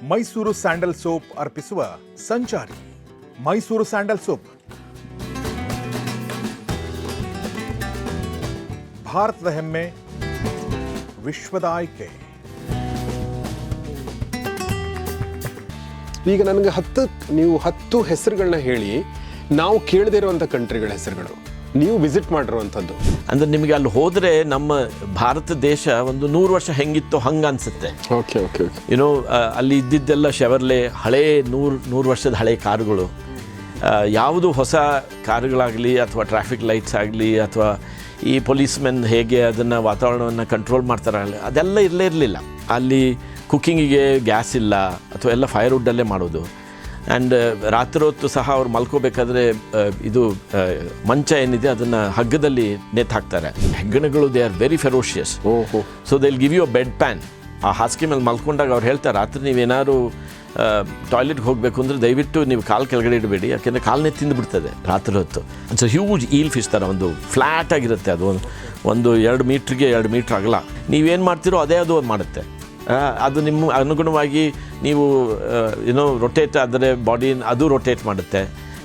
Mysuru sandal soap ಅರ್ಪಿಸುವ ಸಂಚಾರಿ. Mysuru sandal soap ಭಾರತದ ಹೆಮ್ಮೆ, ವಿಶ್ವದ ಆಯ್ಕೆ. ಈಗ ನನಗೆ ನೀವು 10 ಹೆಸರುಗಳನ್ನ ಹೇಳಿ, ನಾವು ಕೇಳದೇ ಇರುವಂಥ ಕಂಟ್ರಿಗಳ ಹೆಸರುಗಳು, ನೀವು ವಿಸಿಟ್ ಮಾಡಿರುವಂಥದ್ದು. ಅಂದರೆ ನಿಮಗೆ ಅಲ್ಲಿ ಹೋದರೆ ನಮ್ಮ ಭಾರತ ದೇಶ ಒಂದು 100 ವರ್ಷ ಹೆಂಗಿತ್ತು ಹಂಗೆ ಅನಿಸುತ್ತೆ. ಓಕೆ ಓಕೆ ಓಕೆ ಏನೋ ಅಲ್ಲಿ ಇದ್ದಿದ್ದೆಲ್ಲ ಶೆವರ್ಲೆ ಹಳೇ 100 ವರ್ಷದ ಹಳೆ ಕಾರುಗಳು. ಯಾವುದು ಹೊಸ ಕಾರುಗಳಾಗಲಿ ಅಥವಾ ಟ್ರಾಫಿಕ್ ಲೈಟ್ಸ್ ಆಗಲಿ ಅಥವಾ ಈ ಪೊಲೀಸ್ಮೆನ್ ಹೇಗೆ ಅದನ್ನು ವಾತಾವರಣವನ್ನು ಕಂಟ್ರೋಲ್ ಮಾಡ್ತಾರಾಗಲಿ, ಅದೆಲ್ಲ ಇರಲಿಲ್ಲ. ಅಲ್ಲಿ ಕುಕ್ಕಿಂಗಿಗೆ ಗ್ಯಾಸ್ ಇಲ್ಲ ಅಥವಾ ಎಲ್ಲ ಫೈರ್ವುಡ್ಡಲ್ಲೇ ಮಾಡೋದು. ಆ್ಯಂಡ್ ರಾತ್ರಿ ಹೊತ್ತು ಸಹ ಅವ್ರು ಮಲ್ಕೋಬೇಕಾದ್ರೆ ಇದು ಮಂಚ ಏನಿದೆ ಅದನ್ನು ಹಗ್ಗದಲ್ಲಿ ನೇತು ಹಾಕ್ತಾರೆ. ಹೆಗ್ಗಣಗಳು they are very ferocious. So they will give you a bed pan. ಆ ಹಾಸಿಗೆ ಮೇಲೆ ಮಲ್ಕೊಂಡಾಗ ಅವ್ರು ಹೇಳ್ತಾರೆ, ರಾತ್ರಿ ನೀವೇನಾದ್ರು ಟಾಯ್ಲೆಟ್ಗೆ ಹೋಗಬೇಕು ಅಂದರೆ ದಯವಿಟ್ಟು ನೀವು ಕಾಲು ಕೆಳಗಡೆ ಇಡಬೇಡಿ, ಯಾಕೆಂದರೆ ಕಾಲನ್ನೇ ತಿಂದುಬಿಡ್ತದೆ ರಾತ್ರಿ ಹೊತ್ತು. ಇಟ್ಸ್ ಹ್ಯೂಜ್ ಈಲ್ ಫಿಶ್ ಥರ ಒಂದು ಫ್ಲ್ಯಾಟ್ ಆಗಿರುತ್ತೆ. ಅದು ಒಂದು 2 ಮೀಟ್ರಿಗೆ 2 ಮೀಟ್ರ್ ಆಗಲ್ಲ. ನೀವೇನು ಮಾಡ್ತೀರೋ ಅದೇ ಅದು ಮಾಡುತ್ತೆ. ಅದು ನಿಮ್ಮ ಅನುಗುಣವಾಗಿ ನೀವು ಏನೋ ರೊಟೇಟ್ ಆದರೆ ಬಾಡಿ ಅದು ರೊಟೇಟ್ ಮಾಡುತ್ತೆ.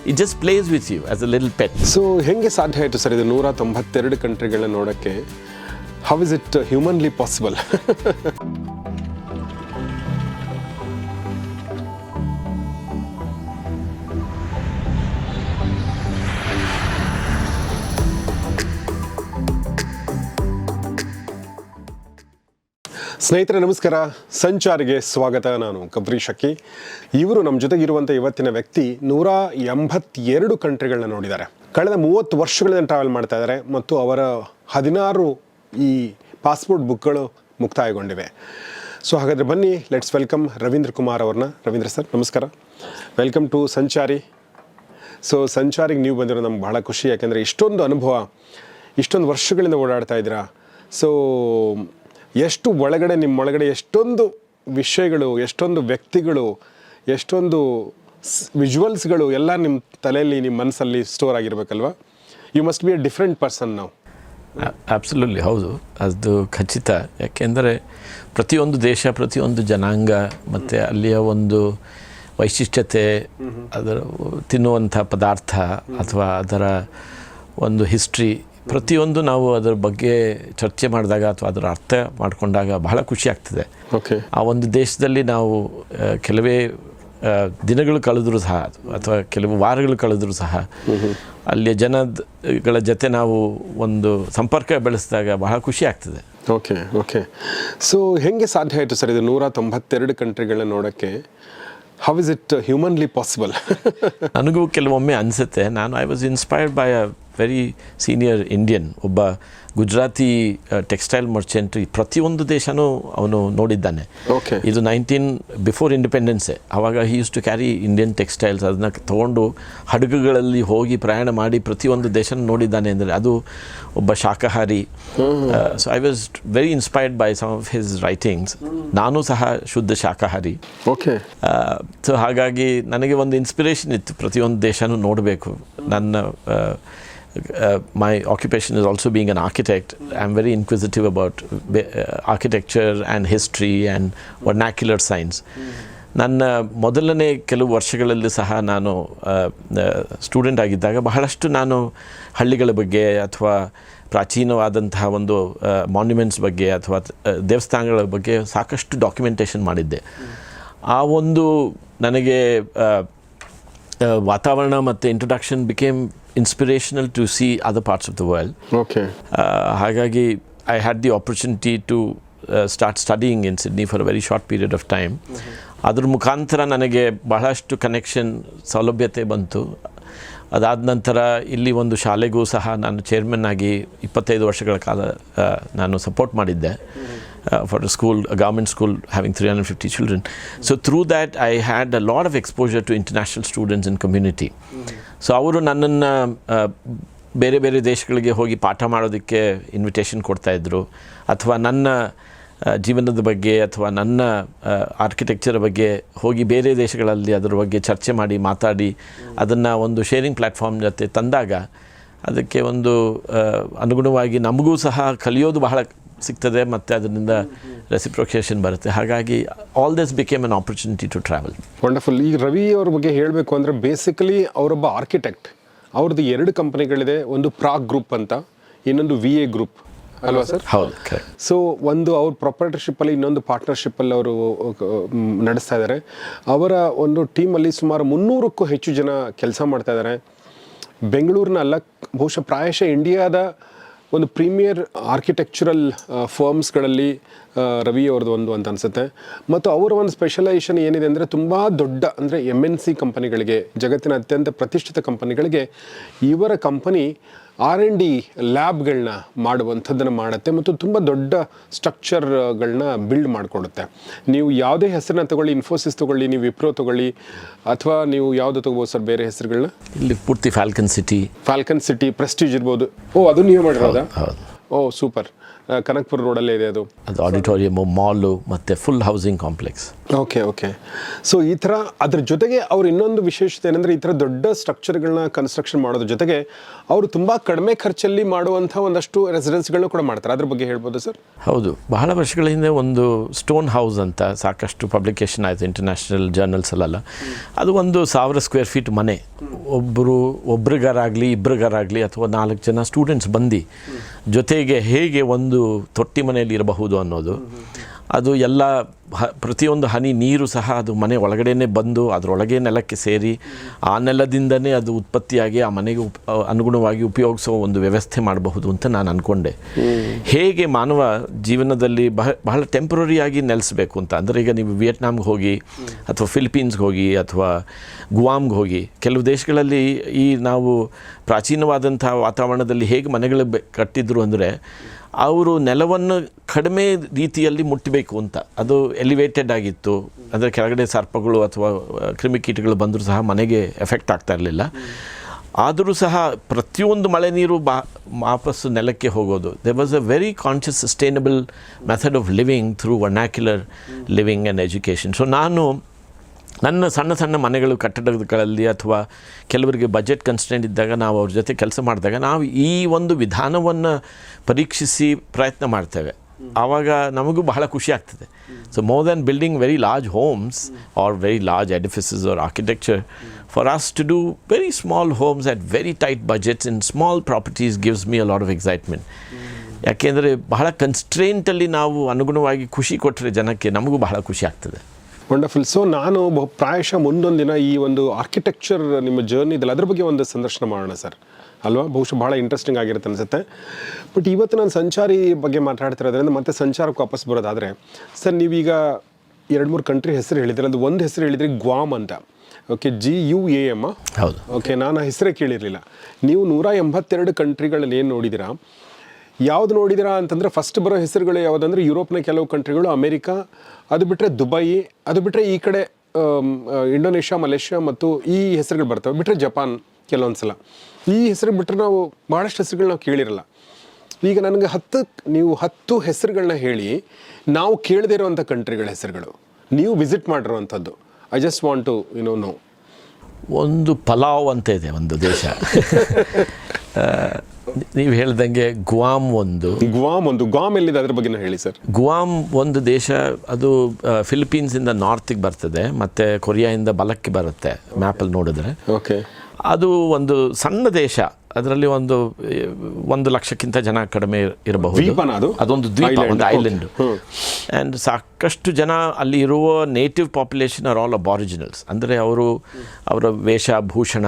It just plays with you as a little pet. So ಹೆಂಗೆ ಸಾಧ್ಯ ಆಯಿತು ಸರ್ ಇದು 192 ಕಂಟ್ರಿಗಳನ್ನ ನೋಡೋಕ್ಕೆ? How is it humanly possible? ಸ್ನೇಹಿತರೆ ನಮಸ್ಕಾರ, ಸಂಚಾರಿಗೆ ಸ್ವಾಗತ. ನಾನು ಕಬ್ರಿ ಶಕ್ಕಿ. ಇವರು ನಮ್ಮ ಜೊತೆಗಿರುವಂಥ ಇವತ್ತಿನ ವ್ಯಕ್ತಿ 182 ಕಂಟ್ರಿಗಳನ್ನ ನೋಡಿದ್ದಾರೆ. ಕಳೆದ 30 ವರ್ಷಗಳಿಂದ ಟ್ರಾವೆಲ್ ಮಾಡ್ತಾ ಇದ್ದಾರೆ ಮತ್ತು ಅವರ 16 ಈ ಪಾಸ್ಪೋರ್ಟ್ ಬುಕ್ಗಳು ಮುಕ್ತಾಯಗೊಂಡಿವೆ. ಸೊ ಹಾಗಾದರೆ ಬನ್ನಿ, ಲೆಟ್ಸ್ ವೆಲ್ಕಮ್ ರವೀಂದ್ರ ಕುಮಾರ್ ಅವ್ರನ್ನ. ರವೀಂದ್ರ ಸರ್ ನಮಸ್ಕಾರ, ವೆಲ್ಕಮ್ ಟು ಸಂಚಾರಿ. ಸೊ ಸಂಚಾರಿಗೆ ನೀವು ಬಂದಿರೋ ನಮ್ಗೆ ಬಹಳ ಖುಷಿ, ಯಾಕೆಂದರೆ ಇಷ್ಟೊಂದು ಅನುಭವ, ಇಷ್ಟೊಂದು ವರ್ಷಗಳಿಂದ ಓಡಾಡ್ತಾ ಇದ್ದೀರಾ. ಸೊ ಎಷ್ಟು ಒಳಗಡೆ, ನಿಮ್ಮೊಳಗಡೆ ಎಷ್ಟೊಂದು ವಿಷಯಗಳು, ಎಷ್ಟೊಂದು ವ್ಯಕ್ತಿಗಳು, ಎಷ್ಟೊಂದು ವಿಜುವಲ್ಸ್ಗಳು ಎಲ್ಲ ನಿಮ್ಮ ತಲೆಯಲ್ಲಿ, ನಿಮ್ಮ ಮನಸ್ಸಲ್ಲಿ ಸ್ಟೋರ್ ಆಗಿರ್ಬೇಕಲ್ವ? You must be a different person ನಾವು. ಆಬ್ಸಲ್ಯೂಟ್ಲಿ ಹೌದು, ಅದು ಖಚಿತ. ಯಾಕೆಂದರೆ ಪ್ರತಿಯೊಂದು ದೇಶ, ಪ್ರತಿಯೊಂದು ಜನಾಂಗ ಮತ್ತು ಅಲ್ಲಿಯ ಒಂದು ವೈಶಿಷ್ಟ್ಯತೆ, ಅದರ ತಿನ್ನುವಂಥ ಪದಾರ್ಥ ಅಥವಾ ಅದರ ಒಂದು ಹಿಸ್ಟ್ರಿ, ಪ್ರತಿಯೊಂದು ನಾವು ಅದರ ಬಗ್ಗೆ ಚರ್ಚೆ ಮಾಡಿದಾಗ ಅಥವಾ ಅದರ ಅರ್ಥ ಮಾಡಿಕೊಂಡಾಗ ಬಹಳ ಖುಷಿ ಆಗ್ತದೆ. ಓಕೆ, ಆ ಒಂದು ದೇಶದಲ್ಲಿ ನಾವು ಕೆಲವೇ ದಿನಗಳು ಕಳೆದರೂ ಸಹ ಅಥವಾ ಕೆಲವು ವಾರಗಳು ಕಳೆದರೂ ಸಹ ಅಲ್ಲಿಯ ಜನಗಳ ಜೊತೆ ನಾವು ಒಂದು ಸಂಪರ್ಕ ಬೆಳೆಸಿದಾಗ ಬಹಳ ಖುಷಿ ಆಗ್ತದೆ. Okay okay. ಸೊ ಹೆಂಗೆ ಸಾಧ್ಯ ಆಯಿತು ಸರ್ ಇದು 192 ಕಂಟ್ರಿಗಳನ್ನ ನೋಡೋಕ್ಕೆ? How is it humanly possible? ನನಗೂ ಕೆಲವೊಮ್ಮೆ ಅನಿಸುತ್ತೆ, I was inspired by a very senior Indian, ಒಬ್ಬ ಗುಜರಾತಿ ಟೆಕ್ಸ್ಟೈಲ್ ಮರ್ಚೆಂಟ್. ಪ್ರತಿಯೊಂದು ದೇಶನೂ ಅವನು ನೋಡಿದ್ದಾನೆ. ಓಕೆ, ಇದು ಬಿಫೋರ್ ಇಂಡಿಪೆಂಡೆನ್ಸೇ. ಆವಾಗ he use to carry Indian textiles. ಅದನ್ನ ತೊಗೊಂಡು ಹಡಗುಗಳಲ್ಲಿ ಹೋಗಿ ಪ್ರಯಾಣ ಮಾಡಿ ಪ್ರತಿಯೊಂದು ದೇಶನೂ ನೋಡಿದ್ದಾನೆ. ಅಂದರೆ ಅದು ಒಬ್ಬ ಶಾಕಾಹಾರಿ. So I was very inspired by some of his writings. ನಾನು ಸಹ ಶುದ್ಧ ಶಾಕಾಹಾರಿ. ಓಕೆ. ಸೊ ಹಾಗಾಗಿ ನನಗೆ ಒಂದು ಇನ್ಸ್ಪಿರೇಷನ್ ಇತ್ತು, ಪ್ರತಿಯೊಂದು ದೇಶನೂ ನೋಡಬೇಕು. ನನ್ನ my occupation is also being an architect. I'm very inquisitive about architecture and history and vernacular science. ನನ್ನ ಮೊದಲನೇ ಕೆಲವು ವರ್ಷಗಳಲ್ಲಿ ಸಹ ನಾನು ಸ್ಟೂಡೆಂಟ್ ಆಗಿದ್ದಾಗ ಬಹಳಷ್ಟು ನಾನು ಹಳ್ಳಿಗಳ ಬಗ್ಗೆ ಅಥವಾ ಪ್ರಾಚೀನವಾದಂತಹ ಒಂದು ಮಾನ್ಯುಮೆಂಟ್ಸ್ ಬಗ್ಗೆ ಅಥವಾ ದೇವಸ್ಥಾನಗಳ ಬಗ್ಗೆ ಸಾಕಷ್ಟು ಡಾಕ್ಯುಮೆಂಟೇಷನ್ ಮಾಡಿದ್ದೆ. ಆ ಒಂದು ನನಗೆ ವಾತಾವರಣ ಮತ್ತು introduction became inspirational to see other parts of the world. Okay. ಹಾಗಾಗಿ I had the opportunity to start studying in Sydney for a very short period of time. ಅದ್ರ ಮುಖಾಂತರ ನನಗೆ ಬಹಳಷ್ಟು ಕನೆಕ್ಷನ್, ಸೌಲಭ್ಯತೆ ಬಂತು. ಅದಾದ ನಂತರ ಇಲ್ಲಿ ಒಂದು ಶಾಲೆಗೂ ಸಹ ನಾನು ಚೇರ್ಮನ್ ಆಗಿ 25 ವರ್ಷಗಳ ಕಾಲ ನಾನು ಸಪೋರ್ಟ್ ಮಾಡಿದ್ದೆ. For a school, a government school having 350 children. So through that I had a lot of exposure to international students and community. So ಅವರು ನನ್ನನ್ನು ಬೇರೆ ಬೇರೆ ದೇಶಗಳಿಗೆ ಹೋಗಿ ಪಾಠ ಮಾಡೋದಕ್ಕೆ ಇನ್ವಿಟೇಷನ್ ಕೊಡ್ತಾಯಿದ್ರು, ಅಥವಾ ನನ್ನ ಜೀವನದ ಬಗ್ಗೆ ಅಥವಾ ನನ್ನ ಆರ್ಕಿಟೆಕ್ಚರ್ ಬಗ್ಗೆ ಹೋಗಿ ಬೇರೆ ದೇಶಗಳಲ್ಲಿ ಅದರ ಬಗ್ಗೆ ಚರ್ಚೆ ಮಾಡಿ ಮಾತಾಡಿ ಅದನ್ನು ಒಂದು ಶೇರಿಂಗ್ ಪ್ಲ್ಯಾಟ್ಫಾರ್ಮ್ ಜೊತೆ ತಂದಾಗ ಅದಕ್ಕೆ ಒಂದು ಅನುಗುಣವಾಗಿ ನಮಗೂ ಸಹ ಕಲಿಯೋದು ಬಹಳ ಸಿಗ್ತದೆ ಮತ್ತು ಅದರಿಂದ ರೆಸಿಪ್ರೊಕೇಷನ್ ಬರುತ್ತೆ. ಹಾಗಾಗಿ all this became an opportunity to travel. Wonderful. ಈಗ ರವಿ ಅವ್ರ ಬಗ್ಗೆ ಹೇಳಬೇಕು ಅಂದರೆ ಬೇಸಿಕಲಿ ಅವರೊಬ್ಬ ಆರ್ಕಿಟೆಕ್ಟ್. ಅವ್ರದ್ದು 2 ಕಂಪನಿಗಳಿದೆ, ಒಂದು ಪ್ರಾಗ್ ಗ್ರೂಪ್ ಅಂತ, ಇನ್ನೊಂದು VA ಗ್ರೂಪ್ ಅಲ್ವಾ ಸರ್? ಹೌದು. ಸೊ ಒಂದು ಅವ್ರ ಪ್ರೊಪ್ರೈಟರ್ಶಿಪ್ಪಲ್ಲಿ, ಇನ್ನೊಂದು ಪಾರ್ಟ್ನರ್ಶಿಪ್ಪಲ್ಲಿ ಅವರು ನಡೆಸ್ತಾ ಇದ್ದಾರೆ. ಅವರ ಒಂದು ಟೀಮಲ್ಲಿ ಸುಮಾರು 300ಕ್ಕೂ ಹೆಚ್ಚು ಜನ ಕೆಲಸ ಮಾಡ್ತಾ ಇದ್ದಾರೆ. ಬೆಂಗಳೂರಿನ ಅಲ್ಲ, ಬಹುಶಃ ಪ್ರಾಯಶಃ ಇಂಡಿಯಾದ ಒಂದು ಪ್ರೀಮಿಯರ್ ಆರ್ಕಿಟೆಕ್ಚರಲ್ ಫರ್ಮ್ಸ್ಗಳಲ್ಲಿ ರವಿ ಅವ್ರದ್ದು ಒಂದು ಅಂತ ಅನಿಸುತ್ತೆ. ಮತ್ತು ಅವರ ಒಂದು ಸ್ಪೆಷಲೈಸೇಷನ್ ಏನಿದೆ ಅಂದರೆ ತುಂಬ ದೊಡ್ಡ ಅಂದರೆ MNC ಕಂಪನಿಗಳಿಗೆ, ಜಗತ್ತಿನ ಅತ್ಯಂತ ಪ್ರತಿಷ್ಠಿತ ಕಂಪನಿಗಳಿಗೆ ಇವರ ಕಂಪನಿ R&D ಲ್ಯಾಬ್ಗಳನ್ನ ಮಾಡುವಂಥದ್ದನ್ನು ಮಾಡುತ್ತೆ ಮತ್ತು ತುಂಬ ದೊಡ್ಡ ಸ್ಟ್ರಕ್ಚರ್ಗಳನ್ನ ಬಿಲ್ಡ್ ಮಾಡಿಕೊಡುತ್ತೆ. ನೀವು ಯಾವುದೇ ಹೆಸರನ್ನ ತಗೊಳ್ಳಿ, ಇನ್ಫೋಸಿಸ್ ತಗೊಳ್ಳಿ, ನೀವು ವಿಪ್ರೋ ತಗೊಳ್ಳಿ, ಅಥವಾ ನೀವು ಯಾವುದು ತಗೋಬೋದು ಸರ್ ಬೇರೆ ಹೆಸರುಗಳನ್ನ? ಇಲ್ಲಿ ಪೂರ್ತಿ ಫ್ಯಾಲ್ಕನ್ ಸಿಟಿ, ಪ್ರೆಸ್ಟೀಜ್ ಇರ್ಬೋದು. ಅದು ನೀವು ಮಾಡಿರೋದಾ? ಓ ಸೂಪರ್. ಕನಕ್ಪುರ ರೋಡಲ್ಲೇ ಇದೆ ಅದು ಆಡಿಟೋರಿಯಮು, ಮಾಲು ಮತ್ತು full housing complex. Okay. So ಈ ಥರ ಅದ್ರ ಜೊತೆಗೆ ಅವ್ರು ಇನ್ನೊಂದು ವಿಶೇಷತೆ ಏನಂದರೆ, ಈ ಥರ ದೊಡ್ಡ ಸ್ಟ್ರಕ್ಚರ್ಗಳನ್ನ ಕನ್ಸ್ಟ್ರಕ್ಷನ್ ಮಾಡೋದ್ರ ಜೊತೆಗೆ ಅವರು ತುಂಬ ಕಡಿಮೆ ಖರ್ಚಲ್ಲಿ ಮಾಡುವಂಥ ಒಂದಷ್ಟು ರೆಸಿಡೆನ್ಸ್ಗಳನ್ನ ಕೂಡ ಮಾಡ್ತಾರೆ. ಅದ್ರ ಬಗ್ಗೆ ಹೇಳ್ಬೋದು ಸರ್? ಹೌದು. ಬಹಳ ವರ್ಷಗಳ ಹಿಂದೆ ಒಂದು ಸ್ಟೋನ್ ಹೌಸ್ ಅಂತ ಸಾಕಷ್ಟು ಪಬ್ಲಿಕೇಶನ್ ಆಯಿತು ಇಂಟರ್ನ್ಯಾಷನಲ್ ಜರ್ನಲ್ಸಲ್ಲೆಲ್ಲ. ಅದು 1,000 ಸ್ಕ್ವೇರ್ ಫೀಟ್ ಮನೆ. ಒಬ್ರಿಗಾರಾಗಲಿ ಇಬ್ಬರಿಗಾರಾಗಲಿ ಅಥವಾ 4 ಜನ ಸ್ಟೂಡೆಂಟ್ಸ್ ಬಂದು ಜೊತೆಗೆ ಹೇಗೆ ಒಂದು ತೊಟ್ಟಿ ಮನೆಯಲ್ಲಿ ಇರಬಹುದು ಅನ್ನೋದು, ಅದು ಎಲ್ಲ ಪ್ರತಿಯೊಂದು ಹನಿ ನೀರು ಸಹ ಅದು ಮನೆ ಒಳಗಡೆನೇ ಬಂದು ಅದರೊಳಗೆ ನೆಲಕ್ಕೆ ಸೇರಿ ಆ ನೆಲದಿಂದನೇ ಅದು ಉತ್ಪತ್ತಿಯಾಗಿ ಆ ಮನೆಗೆ ಅನುಗುಣವಾಗಿ ಉಪಯೋಗಿಸೋ ಒಂದು ವ್ಯವಸ್ಥೆ ಮಾಡಬಹುದು ಅಂತ ನಾನು ಅಂದ್ಕೊಂಡೆ. ಹೇಗೆ ಮಾನವ ಜೀವನದಲ್ಲಿ ಬಹಳ ಟೆಂಪ್ರರಿಯಾಗಿ ನೆಲೆಸಬೇಕು ಅಂತ. ಅಂದರೆ ಈಗ ನೀವು ವಿಯೆಟ್ನಾಮ್ಗೆ ಹೋಗಿ ಅಥವಾ ಫಿಲಿಪೀನ್ಸ್ಗೆ ಹೋಗಿ ಅಥವಾ ಗುವಾಮ್ಗೆ ಹೋಗಿ, ಕೆಲವು ದೇಶಗಳಲ್ಲಿ ಈ ನಾವು ಪ್ರಾಚೀನವಾದಂಥ ವಾತಾವರಣದಲ್ಲಿ ಹೇಗೆ ಮನೆಗಳು ಕಟ್ಟಿದ್ರು ಅಂದರೆ, ಅವರು ನೆಲವನ್ನು ಕಡಿಮೆ ರೀತಿಯಲ್ಲಿ ಮುಟ್ಟಬೇಕು ಅಂತ. ಅದು ಎಲಿವೇಟೆಡ್ ಆಗಿತ್ತು. ಅಂದರೆ ಕೆಳಗಡೆ ಸರ್ಪಗಳು ಅಥವಾ ಕ್ರಿಮಿಕೀಟಗಳು ಬಂದರೂ ಸಹ ಮನೆಗೆ ಎಫೆಕ್ಟ್ ಆಗ್ತಾ ಇರಲಿಲ್ಲ. ಆದರೂ ಸಹ ಪ್ರತಿಯೊಂದು ಮಳೆ ನೀರು ವಾಪಸ್ಸು ನೆಲಕ್ಕೆ ಹೋಗೋದು. There was a very conscious sustainable method of living through vernacular living and education. So ನಾನು ನನ್ನ ಸಣ್ಣ ಮನೆಗಳು ಕಟ್ಟಡಗಳಲ್ಲಿ ಅಥವಾ ಕೆಲವರಿಗೆ ಬಜೆಟ್ ಕನ್ಸ್ಟೆಂಟ್ ಇದ್ದಾಗ ನಾವು ಅವ್ರ ಜೊತೆ ಕೆಲಸ ಮಾಡಿದಾಗ ನಾವು ಈ ಒಂದು ವಿಧಾನವನ್ನು ಪರೀಕ್ಷಿಸಿ ಪ್ರಯತ್ನ ಮಾಡ್ತೇವೆ. ಆವಾಗ ನಮಗೂ ಬಹಳ ಖುಷಿ ಆಗ್ತದೆ. So more than building very large homes or very large edifices or architecture, for us to do very small homes at very tight budgets in small properties gives me a lot of excitement. ಯಾಕೆಂದರೆ ಬಹಳ ಕನ್ಸ್ಟ್ರೇಂಟಲ್ಲಿ ನಾವು ಅನುಗುಣವಾಗಿ ಖುಷಿ ಕೊಟ್ಟರೆ ಜನಕ್ಕೆ ನಮಗೂ ಬಹಳ ಖುಷಿ ಆಗ್ತದೆ. ವಂಡರ್ಫುಲ್. ಸೊ ನಾನು ಪ್ರಾಯಶಃ ಮುಂದೊಂದು ದಿನ ಈ ಒಂದು ಆರ್ಕಿಟೆಕ್ಚರ್ ನಿಮ್ಮ ಜರ್ನಿ ಇದೆಲ್ಲ ಅದ್ರ ಬಗ್ಗೆ ಒಂದು ಸಂದರ್ಶನ ಮಾಡೋಣ ಸರ್, ಅಲ್ವಾ? ಬಹುಶಃ ಭಾಳ ಇಂಟ್ರೆಸ್ಟಿಂಗ್ ಆಗಿರುತ್ತೆ ಅನಿಸುತ್ತೆ. ಬಟ್ ಇವತ್ತು ನಾನು ಸಂಚಾರಿ ಬಗ್ಗೆ ಮಾತಾಡ್ತಿರೋದ್ರಿಂದ ಮತ್ತೆ ಸಂಚಾರಕ್ಕೆ ವಾಪಸ್ ಬರೋದಾದರೆ, ಸರ್ ನೀವೀಗ 2-3 ಕಂಟ್ರಿ ಹೆಸರು ಹೇಳಿದ್ರೆ, ಅದು ಒಂದು ಹೆಸರು ಹೇಳಿದ್ರಿ ಗ್ವಾಮ್ ಅಂತ. Okay, GUAM. ಹೌದು. ಓಕೆ, ನಾನು ಆ ಹೆಸರೇ ಕೇಳಿರಲಿಲ್ಲ. ನೀವು 182 ಕಂಟ್ರಿಗಳಲ್ಲಿ ಏನು ನೋಡಿದ್ದೀರಾ, ಯಾವುದು ನೋಡಿದ್ದೀರಾ ಅಂತಂದರೆ ಫಸ್ಟ್ ಬರೋ ಹೆಸರುಗಳು ಯಾವುದಂದ್ರೆ ಯುರೋಪ್ನ ಕೆಲವು ಕಂಟ್ರಿಗಳು, ಅಮೇರಿಕಾ, ಅದು ಬಿಟ್ಟರೆ ದುಬೈ, ಅದು ಬಿಟ್ಟರೆ ಈ ಕಡೆ ಇಂಡೋನೇಷ್ಯಾ, ಮಲೇಷ್ಯಾ ಮತ್ತು ಈ ಹೆಸರುಗಳು ಬರ್ತವೆ. ಬಿಟ್ಟರೆ ಜಪಾನ್ ಕೆಲವೊಂದು ಸಲ. ಈ ಹೆಸರು ಬಿಟ್ಟರೆ ನಾವು ಭಾಳಷ್ಟು ಹೆಸರುಗಳು ನಾವು ಕೇಳಿರಲ್ಲ. ಈಗ ನನಗೆ 10 ಹೆಸರುಗಳನ್ನ ಹೇಳಿ, ನಾವು ಕೇಳದೇ ಇರೋವಂಥ ಕಂಟ್ರಿಗಳ ಹೆಸರುಗಳು, ನೀವು ವಿಸಿಟ್ ಮಾಡಿರುವಂಥದ್ದು. I just want to know. ಒಂದು ಪಲಾವ್ ಅಂತ ಇದೆ ಒಂದು ದೇಶ. ನೀವು ಹೇಳ್ದಂಗೆ ಗುವಾಮ್ ಎಲ್ಲಿದೆ, ಅದ್ರ ಬಗ್ಗೆ ಹೇಳಿ ಸರ್. ಗುವಾಮ್ ಒಂದು ದೇಶ, ಅದು ಫಿಲಿಪೀನ್ಸಿಂದ ನಾರ್ತಿಗೆ ಬರ್ತದೆ ಮತ್ತು ಕೊರಿಯಾದಿಂದ ಬಲಕ್ಕೆ ಬರುತ್ತೆ ಮ್ಯಾಪಲ್ಲಿ ನೋಡಿದ್ರೆ. ಓಕೆ, ಅದು ಒಂದು ಸಣ್ಣ ದೇಶ. ಅದರಲ್ಲಿ 1 ಲಕ್ಷಕ್ಕಿಂತ ಜನ ಕಡಿಮೆ ಇರಬಹುದು. ಅದೊಂದು ದ್ವೀಪ, ಒಂದು ಐಲ್ಯಾಂಡ್. ಆ್ಯಂಡ್ ಸಾಕಷ್ಟು ಜನ ಅಲ್ಲಿ ಇರುವ ನೇಟಿವ್ ಪಾಪ್ಯುಲೇಷನ್ ಆರ್ ಆಲ್ ಅಬಾರಿಜಿನಲ್ಸ್. ಅಂದರೆ ಅವರ ವೇಷಭೂಷಣ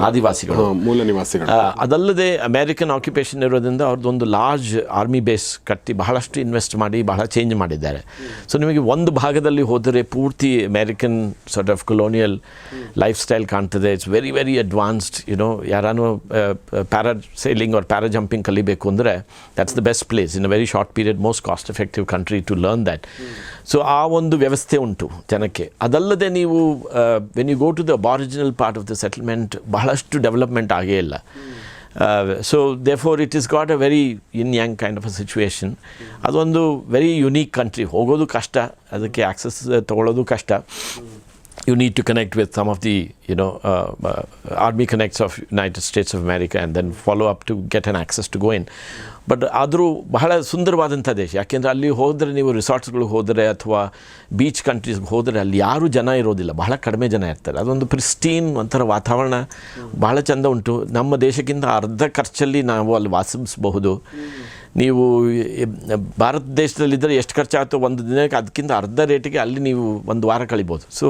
ಆದಿವಾಸಿಗಳು, ಮೂಲ ನಿವಾಸಿಗಳು. ಅದಲ್ಲದೆ ಅಮೇರಿಕನ್ ಆಕ್ಯುಪೇಷನ್ ಇರೋದ್ರಿಂದ ಅವ್ರದ್ದೊಂದು ಲಾರ್ಜ್ ಆರ್ಮಿ ಬೇಸ್ ಕಟ್ಟಿ ಬಹಳಷ್ಟು ಇನ್ವೆಸ್ಟ್ ಮಾಡಿ ಬಹಳ ಚೇಂಜ್ ಮಾಡಿದ್ದಾರೆ. ಸೊ ನಿಮಗೆ ಒಂದು ಭಾಗದಲ್ಲಿ ಹೋದರೆ ಪೂರ್ತಿ American sort of colonial lifestyle ಕಾಣ್ತದೆ. It's very very advanced. ಯಾರಾನು ಪ್ಯಾರಾಸೈಲಿಂಗ್ ಆರ್ ಪ್ಯಾರಾಜಂಪಿಂಗ್ ಕಲಿಬೇಕು ಅಂದರೆ that's the best place in a very short period, most cost effective country to learn that. So ಆ ಒಂದು ವ್ಯವಸ್ಥೆ ಉಂಟು ಜನಕ್ಕೆ. ಅದಲ್ಲದೆ ನೀವು when you go to the aboriginal part of the settlement ಬಹಳಷ್ಟು ಡೆವಲಪ್ಮೆಂಟ್ ಆಗೇ ಇಲ್ಲ. So therefore it is got a very yin-yang kind of a situation. ಅದೊಂದು ವೆರಿ ಯುನೀಕ್ ಕಂಟ್ರಿ. ಹೋಗೋದು ಕಷ್ಟ, ಅದಕ್ಕೆ ಆಕ್ಸೆಸ್ ತೊಗೊಳ್ಳೋದು ಕಷ್ಟ. you need to connect with some of the, Army connects of United States of America and then follow up to get an access to go in. But ಆದರೂ ಬಹಳ ಸುಂದರವಾದಂಥ ದೇಶ. ಯಾಕೆಂದರೆ ಅಲ್ಲಿ ಹೋದರೆ ನೀವು ರಿಸಾರ್ಟ್ಸ್ಗಳಿಗೆ ಹೋದರೆ ಅಥವಾ ಬೀಚ್ ಕಂಟ್ರೀಸ್ಗೆ ಹೋದರೆ ಅಲ್ಲಿ ಯಾರೂ ಜನ ಇರೋದಿಲ್ಲ, ಬಹಳ ಕಡಿಮೆ ಜನ ಇರ್ತಾರೆ. ಅದೊಂದು ಪ್ರಿಸ್ಟೀನ್ ಒಂಥರ ವಾತಾವರಣ ಭಾಳ ಚೆಂದ ಉಂಟು. ನಮ್ಮ ದೇಶಕ್ಕಿಂತ ಅರ್ಧ ಖರ್ಚಲ್ಲಿ ನಾವು ಅಲ್ಲಿ ವಾಸಿಸಬಹುದು. ನೀವು ಭಾರತ ದೇಶದಲ್ಲಿದ್ದರೆ ಎಷ್ಟು ಖರ್ಚಾಗುತ್ತೋ ಒಂದು ದಿನಕ್ಕೆ ಅದಕ್ಕಿಂತ ಅರ್ಧ ರೇಟಿಗೆ ಅಲ್ಲಿ ನೀವು ಒಂದು ವಾರ ಕಳಿಬೋದು. ಸೊ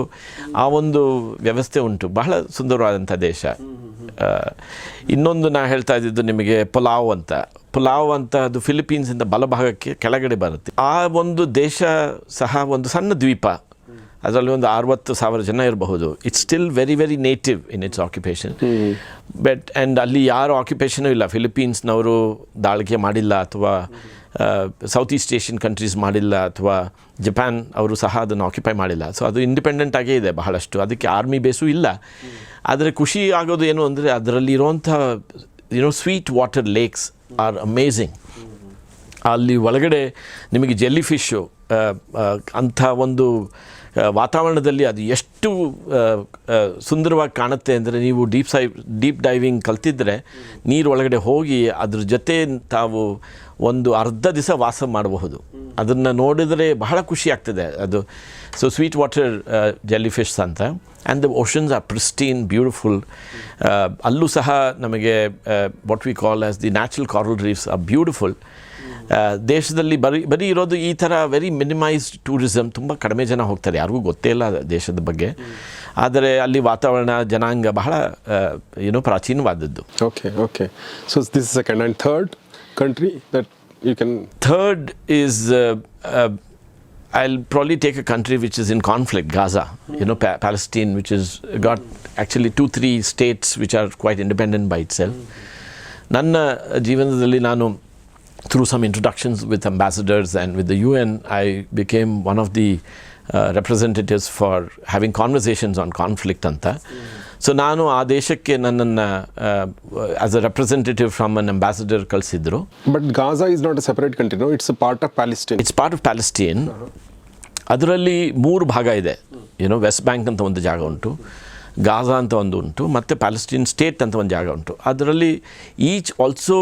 ಆ ಒಂದು ವ್ಯವಸ್ಥೆ ಉಂಟು, ಬಹಳ ಸುಂದರವಾದಂಥ ದೇಶ. ಇನ್ನೊಂದು ನಾ ಹೇಳ್ತಾ ಇದ್ದಿದ್ದು ನಿಮಗೆ ಪಲಾವ್ ಅಂತ ಅದು ಫಿಲಿಪೀನ್ಸಿಂದ ಬಲಭಾಗಕ್ಕೆ ಕೆಳಗಡೆ ಬರುತ್ತೆ. ಆ ಒಂದು ದೇಶ ಸಹ ಒಂದು ಸಣ್ಣ ದ್ವೀಪ, ಅದರಲ್ಲಿ ಒಂದು 60,000 ಜನ ಇರಬಹುದು. It's still very very native in its occupation. And ಅಲ್ಲಿ ಯಾರು ಆಕ್ಯುಪೇಷನೂ ಇಲ್ಲ. ಫಿಲಿಪೀನ್ಸ್ನವರು ದಾಳಿಕೆ ಮಾಡಿಲ್ಲ, ಅಥವಾ ಸೌತ್ ಈಸ್ಟ್ ಏಷ್ಯನ್ ಕಂಟ್ರೀಸ್ ಮಾಡಿಲ್ಲ, ಅಥವಾ ಜಪಾನ್ ಅವರು ಸಹ ಅದನ್ನು ಆಕ್ಯುಪೈ ಮಾಡಿಲ್ಲ. ಸೊ ಅದು ಇಂಡಿಪೆಂಡೆಂಟ್ ಆಗೇ ಇದೆ ಬಹಳಷ್ಟು. ಅದಕ್ಕೆ ಆರ್ಮಿ ಬೇಸು ಇಲ್ಲ. ಆದರೆ ಖುಷಿ ಆಗೋದು ಏನು ಅಂದರೆ ಅದರಲ್ಲಿರುವಂಥ sweet water lakes are amazing. ಅಲ್ಲಿ ಒಳಗಡೆ ನಿಮಗೆ ಜೆಲ್ಲಿ ಫಿಶ್ಶು ಅಂಥ ಒಂದು ವಾತಾವರಣದಲ್ಲಿ ಅದು ಎಷ್ಟು ಸುಂದರವಾಗಿ ಕಾಣುತ್ತೆ ಅಂದರೆ, ನೀವು ಡೀಪ್ ಡೈವಿಂಗ್ ಕಲ್ತಿದ್ದರೆ ನೀರು ಒಳಗಡೆ ಹೋಗಿ ಅದ್ರ ಜೊತೆ ತಾವು ಒಂದು ಅರ್ಧ ದಿವಸ ವಾಸ ಮಾಡಬಹುದು. ಅದನ್ನು ನೋಡಿದರೆ ಬಹಳ ಖುಷಿ ಆಗ್ತದೆ ಅದು. So sweet water jellyfish ಅಂತ. And the oceans are pristine, beautiful. ಅಲ್ಲೂ ಸಹ ನಮಗೆ what we call as the natural coral reefs are beautiful. ದೇಶದಲ್ಲಿ ಬರೀ ಇರೋದು ಈ ಥರ ವೆರಿ ಮಿನಿಮೈಸ್ಡ್ ಟೂರಿಸಮ್. ತುಂಬ ಕಡಿಮೆ ಜನ ಹೋಗ್ತಾರೆ, ಯಾರಿಗೂ ಗೊತ್ತೇ ಇಲ್ಲ ದೇಶದ ಬಗ್ಗೆ. ಆದರೆ ಅಲ್ಲಿ ವಾತಾವರಣ, ಜನಾಂಗ ಬಹಳ ಪ್ರಾಚೀನವಾದದ್ದು. Okay so this is second and third country that you can... Third is I'll probably take a country which is in conflict, Gaza, Palestine, which has got actually 2-3 states which are quite independent by itself. ನನ್ನ ಜೀವನದಲ್ಲಿ ನಾನು through some introductions with ambassadors and with the UN, I became one of the representatives for having conversations on conflict ಅಂತ. So ನಾನು ಆ ದೇಶಕ್ಕೆ ನನ್ನನ್ನು as a representative from UN ambassador ಕಳಿಸಿದ್ರು. But Gaza is not a separate country, no, it's a part of Palestine. It's part of Palestine. ಅದರಲ್ಲಿ 3 ಭಾಗ ಇದೆ. West bank ಅಂತ ಒಂದು ಜಾಗ ಉಂಟು, ಗಾಜಾ ಅಂತ ಒಂದು ಉಂಟು, ಮತ್ತು ಪ್ಯಾಲೆಸ್ಟೈನ್ ಸ್ಟೇಟ್ ಅಂತ ಒಂದು ಜಾಗ ಉಂಟು. ಅದರಲ್ಲಿ each also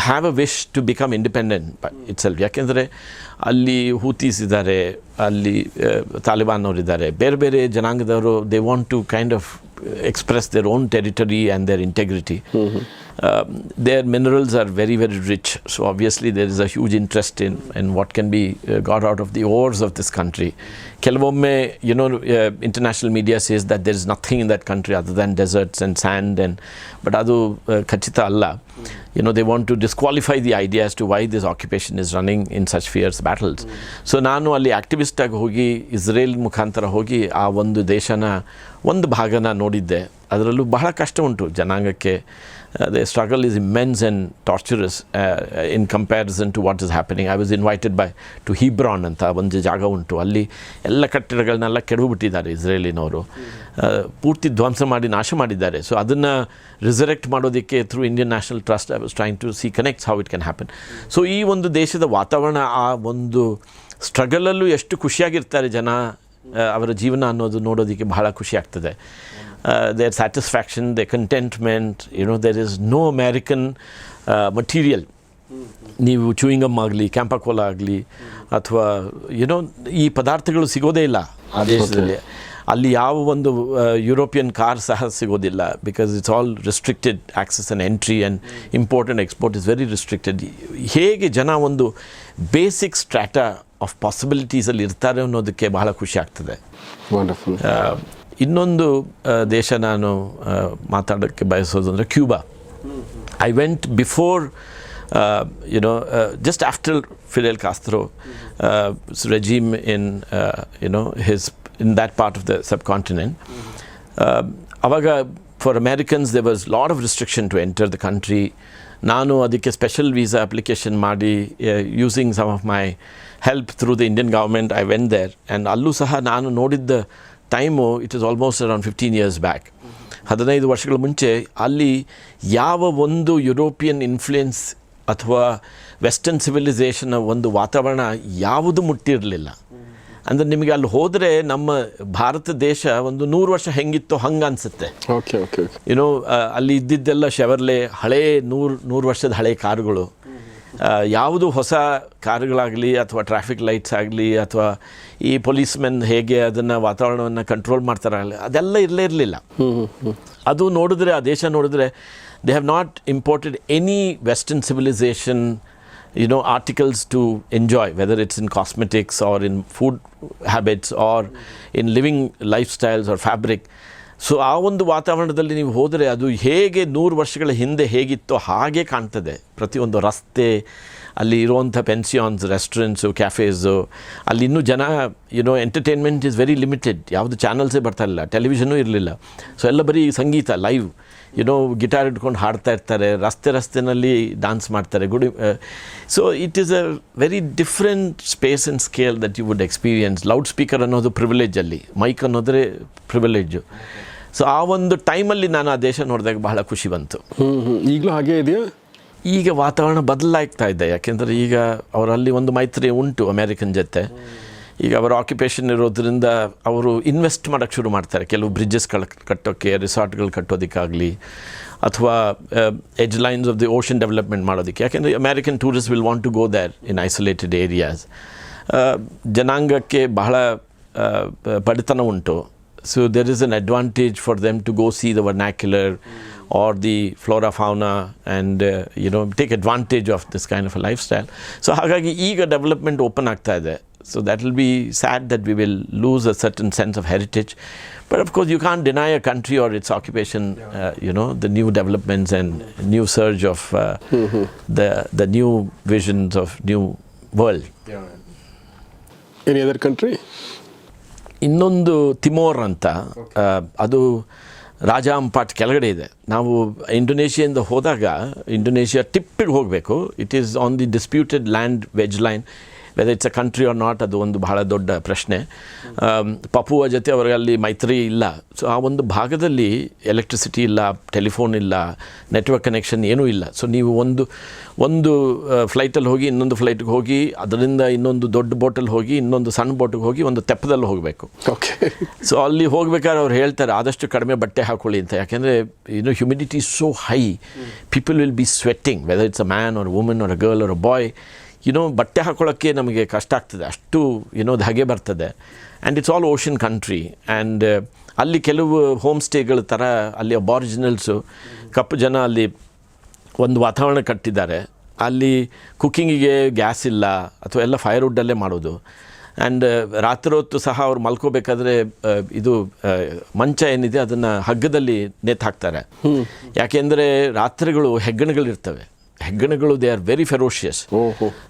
have a wish to become independent itself. ಯಾಕೆಂದರೆ ಅಲ್ಲಿ ಹೂತೀಸ್ ಇದ್ದಾರೆ, ಅಲ್ಲಿ ತಾಲಿಬಾನ್ ಅವರಿದ್ದಾರೆ, ಬೇರೆ ಬೇರೆ ಜನಾಂಗದವರು. They want to kind of express their own territory and their integrity. Their minerals are very, very rich. So obviously there is a huge interest in what can be got out of the ores of this country. Kelvomme, international media says that there is nothing in that country other than deserts and sand, but adu kachita alla. They want to disqualify the idea as to why this occupation is running in such fierce battles. So ನಾನು ಅಲ್ಲಿ activist ಆಗಿ ಹೋಗಿ Israel ಮುಖಾಂತರ ಹೋಗಿ ಆ ಒಂದು ದೇಶನ ಒಂದು ಭಾಗನ ನೋಡಿದ್ದೆ. ಅದರಲ್ಲೂ ಬಹಳ ಕಷ್ಟ ಉಂಟು ಜನಾಂಗಕ್ಕೆ. The struggle is immense and torturous in comparison to what is happening. I was invited to Hebron ಅಂತ ಒಂದು ಜಾಗ ಉಂಟು. ಅಲ್ಲಿ ಎಲ್ಲ ಕಟ್ಟಡಗಳನ್ನೆಲ್ಲ ಕೆಡವಿಬಿಟ್ಟಿದ್ದಾರೆ ಇಸ್ರೇಲಿನವರು, ಪೂರ್ತಿ ಧ್ವಂಸ ಮಾಡಿ ನಾಶ ಮಾಡಿದ್ದಾರೆ. ಸೊ ಅದನ್ನು ರಿಸರೆಕ್ಟ್ ಮಾಡೋದಕ್ಕೆ through Indian national trust I was trying to connects how it can happen. So ಈ ಒಂದು ದೇಶದ ವಾತಾವರಣ, ಆ ಒಂದು ಸ್ಟ್ರಗಲಲ್ಲೂ ಎಷ್ಟು ಖುಷಿಯಾಗಿರ್ತಾರೆ ಜನ, ಅವರ ಜೀವನ ಅನ್ನೋದು ನೋಡೋದಕ್ಕೆ ಬಹಳ ಖುಷಿ ಆಗ್ತದೆ. Their satisfaction, their contentment, there is no American material. ನೀವು ಚೂಯಿಂಗ್ ಗಮ್ ಆಗಲಿ, ಕ್ಯಾಂಪಕೋಲಾ ಆಗಲಿ, ಅಥವಾ ಈ ಪದಾರ್ಥಗಳು ಸಿಗೋದೇ ಇಲ್ಲ ಆ ದೇಶದಲ್ಲಿ. ಅಲ್ಲಿ ಯಾವ ಒಂದು ಯುರೋಪಿಯನ್ ಕಾರ್ ಸಹ ಸಿಗೋದಿಲ್ಲ, because it's all restricted access and entry, and import and export is very restricted. ಹೇಗೆ ಜನ ಒಂದು ಬೇಸಿಕ್ ಸ್ಟ್ರಾಟಾ ಆಫ್ ಪಾಸಿಬಿಲಿಟೀಸಲ್ಲಿ ಇರ್ತಾರೆ ಅನ್ನೋದಕ್ಕೆ ಬಹಳ ಖುಷಿ ಆಗ್ತದೆ. ವಂಡರ್ಫುಲ್. ಇನ್ನೊಂದು ದೇಶ ನಾನು ಮಾತಾಡೋಕ್ಕೆ ಬಯಸೋದು ಅಂದರೆ Cuba. I went before just after Fidel Castro's regime in that part of the subcontinent. Avaga, for Americans there was a lot of restriction to enter the country. ನಾನು ಅದಕ್ಕೆ ಸ್ಪೆಷಲ್ ವೀಸಾ ಅಪ್ಲಿಕೇಶನ್ ಮಾಡಿ, using some of my help through the Indian government, I went there. And ಅಲ್ಲೂ ಸಹ ನಾನು ನೋಡಿದ್ದ time it is almost around 15 years back, 15 ವರ್ಷಗಳ ಮುಂಚೆ. ಅಲ್ಲಿ ಯಾವ ಒಂದು ಯುರೋಪಿಯನ್ ಇನ್ಫ್ಲುಯೆನ್ಸ್ ಅಥವಾ ವೆಸ್ಟರ್ನ್ ಸಿವಿಲೈಸೇಷನ್ನ ಒಂದು ವಾತಾವರಣ ಯಾವುದು ಮುಟ್ಟಿರಲಿಲ್ಲ. ಅಂದರೆ ನಿಮಗೆ ಅಲ್ಲಿ ಹೋದರೆ ನಮ್ಮ ಭಾರತ ದೇಶ ಒಂದು 100 ವರ್ಷ ಹೆಂಗಿತ್ತೋ ಹಂಗೆ ಅನಿಸುತ್ತೆ. ಓಕೆ ಓಕೆ ಯುನೋ ಅಲ್ಲಿ ಇದ್ದಿದ್ದೆಲ್ಲ ಶೆವರ್ಲೆ ಹಳೇ 100 ವರ್ಷದ ಹಳೆ ಕಾರುಗಳು. ಯಾವುದು ಹೊಸ ಕಾರುಗಳಾಗಲಿ ಅಥವಾ ಟ್ರಾಫಿಕ್ ಲೈಟ್ಸ್ ಆಗಲಿ ಅಥವಾ ಈ ಪೊಲೀಸ್ಮೆನ್ ಹೇಗೆ ಅದನ್ನು ವಾತಾವರಣವನ್ನು ಕಂಟ್ರೋಲ್ ಮಾಡ್ತಾರಾಗಲಿ ಅದೆಲ್ಲ ಇರಲಿಲ್ಲ. ಅದು ನೋಡಿದ್ರೆ, ಆ ದೇಶ ನೋಡಿದ್ರೆ, they have not imported any western civilisation articles to enjoy, whether it's in cosmetics or in food habits or in living lifestyles or fabric. So ಆ ಒಂದು ವಾತಾವರಣದಲ್ಲಿ ನೀವು ಹೋದರೆ ಅದು ಹೇಗೆ 100 ವರ್ಷಗಳ ಹಿಂದೆ ಹೇಗಿತ್ತೋ ಹಾಗೆ ಕಾಣ್ತದೆ. ಪ್ರತಿಯೊಂದು ರಸ್ತೆ, ಅಲ್ಲಿ ಇರುವಂಥ ಪೆನ್ಸಿಯಾನ್ಸ್, ರೆಸ್ಟೋರೆಂಟ್ಸು, ಕ್ಯಾಫೇಸು, ಅಲ್ಲಿ ಇನ್ನೂ ಜನ ಎಂಟರ್ಟೈನ್ಮೆಂಟ್ ಈಸ್ ವೆರಿ ಲಿಮಿಟೆಡ್. ಯಾವುದು ಚಾನಲ್ಸೇ ಬರ್ತಾ ಇಲ್ಲ, ಟೆಲಿವಿಷನ್ನೂ ಇರಲಿಲ್ಲ. ಸೊ ಎಲ್ಲ ಬರೀ ಸಂಗೀತ, ಲೈವ್, ಗಿಟಾರ್ ಇಟ್ಕೊಂಡು ಹಾಡ್ತಾ ಇರ್ತಾರೆ, ರಸ್ತೆನಲ್ಲಿ ಡ್ಯಾನ್ಸ್ ಮಾಡ್ತಾರೆ. So it is a very different space and scale that you would experience. Loudspeaker ಅನ್ನೋದು ಪ್ರಿವಿಲೇಜ್, ಅಲ್ಲಿ ಮೈಕ್ ಅನ್ನೋದ್ರೆ ಪ್ರಿವಿಲೇಜು. ಸೊ ಆ ಒಂದು ಟೈಮಲ್ಲಿ ನಾನು ಆ ದೇಶ ನೋಡಿದಾಗ ಬಹಳ ಖುಷಿ ಬಂತು. ಈಗಲೂ ಹಾಗೆ ಇದೆಯಾ? ಈಗ ವಾತಾವರಣ ಬದಲಾಗ್ತಾ ಇದೆ. ಯಾಕೆಂದರೆ ಈಗ ಅವರಲ್ಲಿ ಒಂದು ಮೈತ್ರಿ ಉಂಟು ಅಮೇರಿಕನ್ ಜೊತೆ. ಈಗ ಅವರ ಆಕ್ಯುಪೇಷನ್ ಇರೋದ್ರಿಂದ ಅವರು ಇನ್ವೆಸ್ಟ್ ಮಾಡೋಕ್ಕೆ ಶುರು ಮಾಡ್ತಾರೆ. ಕೆಲವು ಬ್ರಿಡ್ಜಸ್ಗಳು ಕಟ್ಟೋಕ್ಕೆ, ರಿಸಾರ್ಟ್ಗಳು ಕಟ್ಟೋದಕ್ಕಾಗಲಿ, ಅಥವಾ edge lines of the ocean development ಮಾಡೋದಕ್ಕೆ. ಯಾಕೆಂದರೆ American tourist will want to go there in isolated areas. ಜನಾಂಗಕ್ಕೆ ಬಹಳ ಬಡತನ ಉಂಟು. So there is an advantage for them to go see the vernacular or the flora fauna and take advantage of this kind of a lifestyle. So ಹಾಗಾಗಿ ಈಗ development open ಆಗ್ತಾ ಇದೆ. So that will be sad that we will lose a certain sense of heritage. But of course you can't deny a country or its occupation, the new developments and new surge of the new visions of new world. Any other country? ಇನ್ನೊಂದು Timor ಅಂತ, ಅದು ರಾಜ ಅಂಪಾಟ್ ಕೆಳಗಡೆ ಇದೆ. ನಾವು ಇಂಡೋನೇಷಿಯಿಂದ ಹೋದಾಗ Indonesia ಟಿಪ್ಪಿಗೆ ಹೋಗಬೇಕು. It is on the disputed land wedge line. Whether it's a country or not, ಅದು ಒಂದು ಬಹಳ ದೊಡ್ಡ ಪ್ರಶ್ನೆ. ಪಪುವಾ ಜೊತೆ ಅವರಲ್ಲಿ ಮೈತ್ರಿ ಇಲ್ಲ. ಸೊ ಆ ಒಂದು ಭಾಗದಲ್ಲಿ ಎಲೆಕ್ಟ್ರಿಸಿಟಿ ಇಲ್ಲ, ಟೆಲಿಫೋನ್ ಇಲ್ಲ, ನೆಟ್ವರ್ಕ್ ಕನೆಕ್ಷನ್ ಏನೂ ಇಲ್ಲ. ಸೊ ನೀವು ಒಂದು ಫ್ಲೈಟಲ್ಲಿ ಹೋಗಿ ಇನ್ನೊಂದು ಫ್ಲೈಟ್ಗೆ ಹೋಗಿ, ಅದರಿಂದ ಇನ್ನೊಂದು ದೊಡ್ಡ ಬೋಟಲ್ಲಿ ಹೋಗಿ, ಇನ್ನೊಂದು ಸಣ್ಣ ಬೋಟಿಗೆ ಹೋಗಿ, ಒಂದು ತೆಪ್ಪದಲ್ಲಿ ಹೋಗಬೇಕು. ಓಕೆ. ಸೊ ಅಲ್ಲಿ ಹೋಗ್ಬೇಕಾದ್ರೆ ಅವ್ರು ಹೇಳ್ತಾರೆ ಆದಷ್ಟು ಕಡಿಮೆ ಬಟ್ಟೆ ಹಾಕೊಳ್ಳಿ ಅಂತ. ಯಾಕೆಂದರೆ humidity is so high, people will be sweating, whether it's a man or woman or a girl or a boy. ಬಟ್ಟೆ ಹಾಕೊಳ್ಳೋಕ್ಕೆ ನಮಗೆ ಕಷ್ಟ ಆಗ್ತದೆ, ಅಷ್ಟು ಧಗೆ ಬರ್ತದೆ. And it's all ocean country. And ಅಲ್ಲಿ ಕೆಲವು ಹೋಮ್ ಸ್ಟೇಗಳ ಥರ ಅಲ್ಲಿ ಅಬಾರಿಜಿನಲ್ಸು, ಕಪ್ಪು ಜನ ಅಲ್ಲಿ ಒಂದು ವಾತಾವರಣ ಕಟ್ಟಿದ್ದಾರೆ. ಅಲ್ಲಿ ಕುಕ್ಕಿಂಗಿಗೆ ಗ್ಯಾಸ್ ಇಲ್ಲ, ಅಥವಾ ಎಲ್ಲ ಫೈರ್ವುಡ್ಡಲ್ಲೇ ಮಾಡೋದು. ಆ್ಯಂಡ್ ರಾತ್ರಿ ಹೊತ್ತು ಸಹ ಅವ್ರು ಮಲ್ಕೋಬೇಕಾದ್ರೆ ಇದು ಮಂಚ ಏನಿದೆ ಅದನ್ನು ಹಗ್ಗದಲ್ಲಿ ನೇತು ಹಾಕ್ತಾರೆ. ಯಾಕೆಂದರೆ ರಾತ್ರಿಗಳು ಹೆಗ್ಗಣಗಳಿರ್ತವೆ. ಹೆಗ್ಗಣಗಳು they are very ferocious.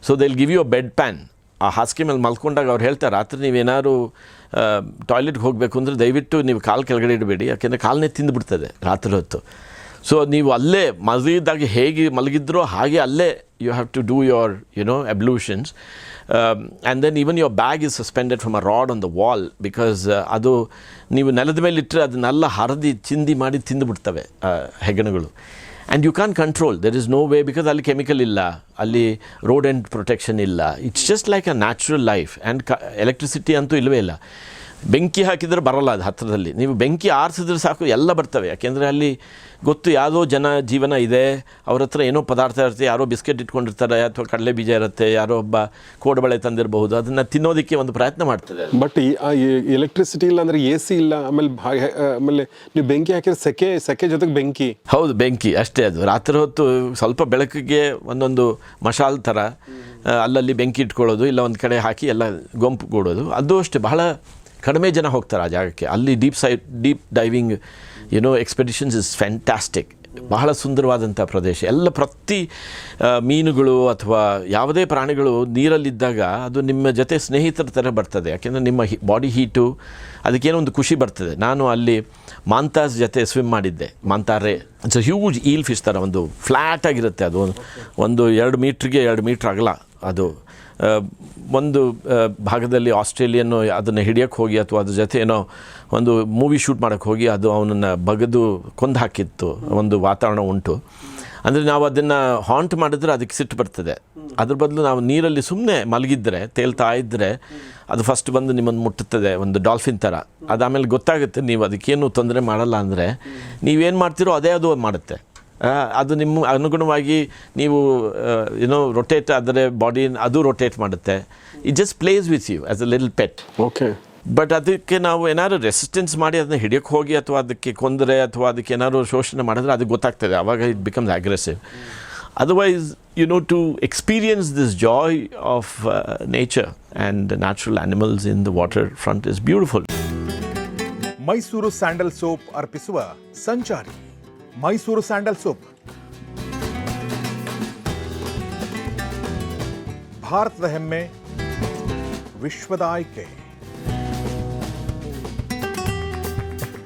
So they will give you a bed pan. ಆ ಹಾಸಿಗೆ ಮೇಲೆ ಮಲ್ಕೊಂಡಾಗ ಅವ್ರು ಹೇಳ್ತಾರೆ, ರಾತ್ರಿ ನೀವೇನಾದ್ರು ಟಾಯ್ಲೆಟ್ಗೆ ಹೋಗಬೇಕು ಅಂದರೆ ದಯವಿಟ್ಟು ನೀವು ಕಾಲು ಕೆಳಗಡೆ ಇಡಬೇಡಿ, ಯಾಕೆಂದರೆ ಕಾಲನ್ನೇ ತಿಂದುಬಿಡ್ತದೆ ರಾತ್ರಿ ಹೊತ್ತು. ಸೊ ನೀವು ಅಲ್ಲೇ ಮಲಗಿದಾಗ ಹೇಗೆ ಮಲಗಿದ್ರೋ ಹಾಗೆ ಅಲ್ಲೇ you have to do your ablutions. And then even your bag is suspended from a rod on the wall, because ಅದು ನೀವು ನೆಲದ ಮೇಲೆ ಇಟ್ಟರೆ ಅದನ್ನೆಲ್ಲ ಹರಿದು ಚಿಂದಿ ಮಾಡಿ ತಿಂದುಬಿಡ್ತವೆ ಹೆಗ್ಗಣಗಳು. And you can control, there is no way, because ಅಲ್ಲಿ ಕೆಮಿಕಲ್ ಇಲ್ಲ, ಅಲ್ಲಿ ರೋಡ್ ಎಂಡ್ ಪ್ರೊಟೆಕ್ಷನ್ ಇಲ್ಲ. It's just like a natural life. And electricity ಅಂತೂ ಇಲ್ಲವೇ ಇಲ್ಲ. ಬೆಂಕಿ ಹಾಕಿದರೆ ಬರೋಲ್ಲ ಅದು ಹತ್ತಿರದಲ್ಲಿ. ನೀವು ಬೆಂಕಿ ಆರಿಸಿದ್ರೆ ಸಾಕು ಎಲ್ಲ ಬರ್ತವೆ. ಯಾಕೆಂದರೆ ಅಲ್ಲಿ ಗೊತ್ತು ಯಾವುದೋ ಜೀವನ ಇದೆ, ಅವ್ರ ಹತ್ರ ಏನೋ ಪದಾರ್ಥ ಇರುತ್ತೆ, ಯಾರೋ ಬಿಸ್ಕೆಟ್ ಇಟ್ಕೊಂಡಿರ್ತಾರೆ ಅಥವಾ ಕಡಲೆ ಬೀಜ ಇರುತ್ತೆ, ಯಾರೋ ಒಬ್ಬ ಕೋಡುಬಳೆ ತಂದಿರಬಹುದು, ಅದನ್ನು ತಿನ್ನೋದಕ್ಕೆ ಒಂದು ಪ್ರಯತ್ನ ಮಾಡ್ತದೆ. ಬಟ್ ಎಲೆಕ್ಟ್ರಿಸಿಟಿ ಇಲ್ಲ ಅಂದರೆ ಎ ಸಿ ಇಲ್ಲ, ಆಮೇಲೆ ನೀವು ಬೆಂಕಿ ಹಾಕಿದ್ರೆ ಸೆಕೆ ಜೊತೆಗೆ ಬೆಂಕಿ. ಹೌದು, ಬೆಂಕಿ ಅಷ್ಟೇ. ಅದು ರಾತ್ರಿ ಹೊತ್ತು ಸ್ವಲ್ಪ ಬೆಳಕಿಗೆ ಒಂದೊಂದು ಮಶಾಲ್ ಥರ ಅಲ್ಲಲ್ಲಿ ಬೆಂಕಿ ಇಟ್ಕೊಳ್ಳೋದು, ಇಲ್ಲ ಒಂದು ಕಡೆ ಹಾಕಿ ಎಲ್ಲ ಗುಂಪು ಕೂಡೋದು. ಅದು ಅಷ್ಟೇ, ಬಹಳ ಕಡಿಮೆ ಜನ ಹೋಗ್ತಾರೆ ಆ ಜಾಗಕ್ಕೆ. ಅಲ್ಲಿ ಡೀಪ್ ಡೈವಿಂಗ್ ಎಕ್ಸ್ಪೆಡಿಷನ್ಸ್ ಇಸ್ ಫ್ಯಾಂಟಾಸ್ಟಿಕ್. ಬಹಳ ಸುಂದರವಾದಂಥ ಪ್ರದೇಶ. ಎಲ್ಲ ಪ್ರತಿ ಮೀನುಗಳು ಅಥವಾ ಯಾವುದೇ ಪ್ರಾಣಿಗಳು ನೀರಲ್ಲಿದ್ದಾಗ ಅದು ನಿಮ್ಮ ಜೊತೆ ಸ್ನೇಹಿತರ ಥರ ಬರ್ತದೆ. ಯಾಕೆಂದರೆ ನಿಮ್ಮ ಬಾಡಿ ಹೀಟು ಅದಕ್ಕೇನೋ ಒಂದು ಖುಷಿ ಬರ್ತದೆ. ನಾನು ಅಲ್ಲಿ ಮಾಂತಾಸ್ ಜೊತೆ ಸ್ವಿಮ್ ಮಾಡಿದ್ದೆ. Manta ray it's a huge eel fish ಥರ, ಒಂದು ಫ್ಲ್ಯಾಟ್ ಆಗಿರುತ್ತೆ. ಅದು ಒಂದು 2 ಮೀಟ್ರಿಗೆ 2 ಮೀಟ್ರ್ ಅಗಲ. ಅದು ಒಂದು ಭಾಗದಲ್ಲಿ ಆಸ್ಟ್ರೇಲಿಯನ್ನು ಅದನ್ನು ಹಿಡಿಯೋಕ್ಕೆ ಹೋಗಿ ಅಥವಾ ಅದ್ರ ಜೊತೆ ಏನೋ ಒಂದು ಮೂವಿ ಶೂಟ್ ಮಾಡೋಕ್ಕೆ ಹೋಗಿ ಅದು ಅವನನ್ನು ಬಗೆದು ಕೊಂದು ಹಾಕಿತ್ತು. ಒಂದು ವಾತಾವರಣ ಉಂಟು. ಅಂದರೆ ನಾವು ಅದನ್ನು ಹಾಂಟ್ ಮಾಡಿದ್ರೆ ಅದಕ್ಕೆ ಸಿಟ್ಟು ಬರ್ತದೆ. ಅದ್ರ ಬದಲು ನಾವು ನೀರಲ್ಲಿ ಸುಮ್ಮನೆ ಮಲಗಿದ್ರೆ ತೇಲ್ತಾ ಇದ್ದರೆ ಅದು ಫಸ್ಟ್ ಬಂದು ನಿಮ್ಮನ್ನು ಮುಟ್ಟುತ್ತದೆ, ಒಂದು ಡಾಲ್ಫಿನ್ ಥರ. ಅದಾದಮೇಲೆ ಗೊತ್ತಾಗುತ್ತೆ ನೀವು ಅದಕ್ಕೇನು ತೊಂದರೆ ಮಾಡಲ್ಲ ಅಂದರೆ ನೀವೇನು ಮಾಡ್ತೀರೋ ಅದೇ ಅದು ಮಾಡುತ್ತೆ. ಅದು ನಿಮ್ಮ ಅನುಗುಣವಾಗಿ ನೀವು ಏನೋ ರೊಟೇಟ್ ಆದರೆ ಬಾಡಿ ಅದು ರೊಟೇಟ್ ಮಾಡುತ್ತೆ. It just plays with you as a little pet. Okay. But ಅದಕ್ಕೆ ನಾವು ಏನಾದ್ರು ರೆಸಿಸ್ಟೆನ್ಸ್ ಮಾಡಿ ಅದನ್ನ ಹಿಡಿಯೋಕ್ಕೆ ಹೋಗಿ ಅಥವಾ ಅದಕ್ಕೆ ಕೊಂದರೆ ಅಥವಾ ಅದಕ್ಕೆ ಏನಾದ್ರು ಶೋಷಣೆ ಮಾಡಿದ್ರೆ ಅದು ಗೊತ್ತಾಗ್ತದೆ, ಆವಾಗ it becomes aggressive. Otherwise to experience this joy of nature and natural animals in the waterfront is beautiful. Mysuru sandal soap ಅರ್ಪಿಸುವ ಸಂಚಾರಿ. ಮೈಸೂರು ಸ್ಯಾಂಡಲ್ ಸೋಪ್ ಭಾರತದ ಹೆಮ್ಮೆ, ವಿಶ್ವದ ಆಯ್ಕೆ.